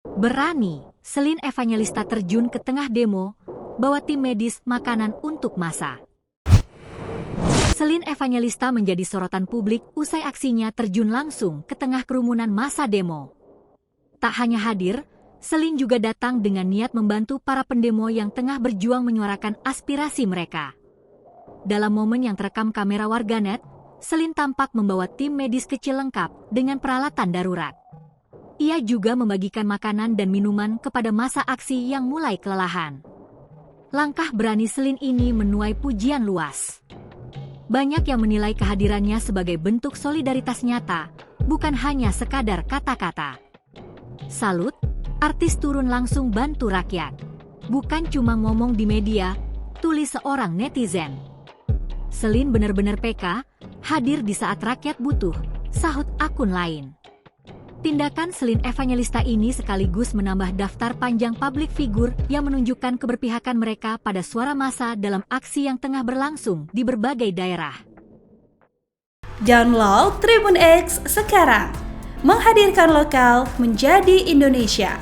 Berani, Celine Evangelista terjun ke tengah demo, bawa tim medis makanan untuk massa. Celine Evangelista menjadi sorotan publik usai aksinya terjun langsung ke tengah kerumunan massa demo. Tak hanya hadir, Celine juga datang dengan niat membantu para pendemo yang tengah berjuang menyuarakan aspirasi mereka. Dalam momen yang terekam kamera warganet, Celine tampak membawa tim medis kecil lengkap dengan peralatan darurat. Ia juga membagikan makanan dan minuman kepada massa aksi yang mulai kelelahan. Langkah berani Celine ini menuai pujian luas. Banyak yang menilai kehadirannya sebagai bentuk solidaritas nyata, bukan hanya sekadar kata-kata. Salut, artis turun langsung bantu rakyat. Bukan cuma ngomong di media, tulis seorang netizen. Celine benar-benar PK, hadir di saat rakyat butuh, sahut akun lain. Tindakan Celine Evangelista ini sekaligus menambah daftar panjang publik figur yang menunjukkan keberpihakan mereka pada suara massa dalam aksi yang tengah berlangsung di berbagai daerah. Download Tribun X sekarang, menghadirkan lokal menjadi Indonesia.